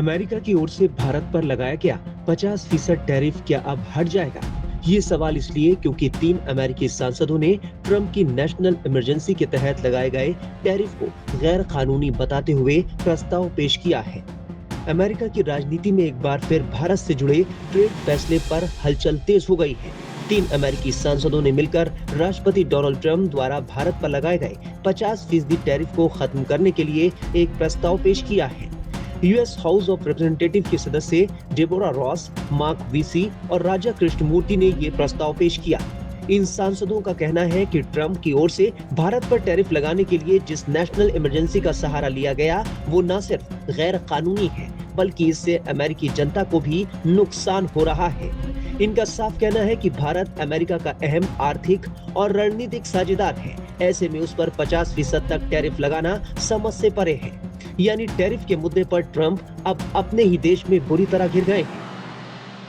America की ओर से भारत पर लगाया गया 50% टैरिफ क्या अब हट जाएगा? ये सवाल इसलिए क्योंकि 3 अमेरिकी सांसदों ने ट्रंप की नेशनल इमरजेंसी के तहत लगाए गए टैरिफ को गैर कानूनी बताते हुए प्रस्ताव पेश किया है। अमेरिका की राजनीति में एक बार फिर भारत से जुड़े ट्रेड फैसले पर हलचल तेज हो गई है। 3 अमेरिकी सांसदों ने मिलकर राष्ट्रपति डोनाल्ड ट्रंप द्वारा भारत पर लगाए गए 50% टैरिफ को खत्म करने के लिए एक प्रस्ताव पेश किया है। यूएस हाउस ऑफ रिप्रेजेंटेटिव के सदस्य डेबोरा रॉस, मार्क वीसी और राजा कृष्णमूर्ति ने ये प्रस्ताव पेश किया। इन सांसदों का कहना है कि ट्रंप की ओर से भारत पर टैरिफ लगाने के लिए जिस नेशनल इमरजेंसी का सहारा लिया गया वो न सिर्फ गैर कानूनी है बल्कि इससे अमेरिकी जनता को भी नुकसान हो रहा है। इनका साफ कहना है कि भारत अमेरिका का अहम आर्थिक और रणनीतिक साझेदार है। ऐसे में उस पर 50% तक टैरिफ लगाना समझ से परे है। यानी टैरिफ के मुद्दे पर ट्रंप अब अपने ही देश में बुरी तरह घिर गए हैं।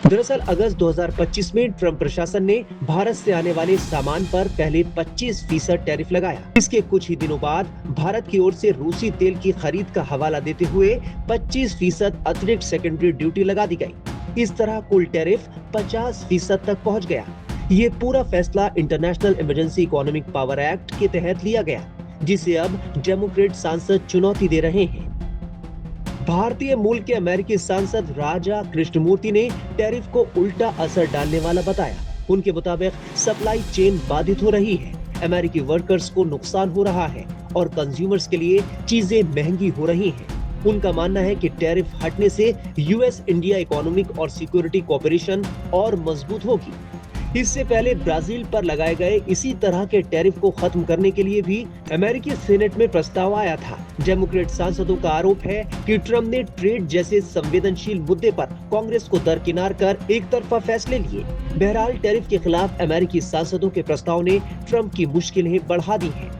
दरअसल अगस्त 2025 में ट्रंप प्रशासन ने भारत से आने वाले सामान पर पहले 25% टैरिफ लगाया। इसके कुछ ही दिनों बाद भारत की ओर से रूसी तेल की खरीद का हवाला देते हुए 25% अतिरिक्त सेकेंडरी ड्यूटी लगा दी गई। इस तरह कुल टैरिफ 50% तक पहुंच गया। ये पूरा फैसला international emergency economic power act के तहत लिया गया, जिसे अब डेमोक्रेट सांसद चुनौती दे रहे हैं। भारतीय मूल के अमेरिकी सांसद राजा कृष्णमूर्ति ने टैरिफ को उल्टा असर डालने वाला बताया। उनके मुताबिक सप्लाई चेन बाधित हो रही है, अमेरिकी वर्कर्स को नुकसान हो रहा है और कंज्यूमर्स के लिए चीजें महंगी हो रही हैं। उनका मानना है कि टैरिफ हटने से यूएस इंडिया इकोनॉमिक और सिक्योरिटी कोऑपरेशन और मजबूत होगी। इससे पहले ब्राजील पर लगाए गए इसी तरह के टैरिफ को खत्म करने के लिए भी अमेरिकी सेनेट में प्रस्ताव आया था। डेमोक्रेट सांसदों का आरोप है कि ट्रंप ने ट्रेड जैसे संवेदनशील मुद्दे पर कांग्रेस को दरकिनार कर एक तरफा फैसले लिए। बहरहाल टैरिफ के खिलाफ अमेरिकी सांसदों के प्रस्ताव ने ट्रंप की मुश्किलें बढ़ा दी हैं।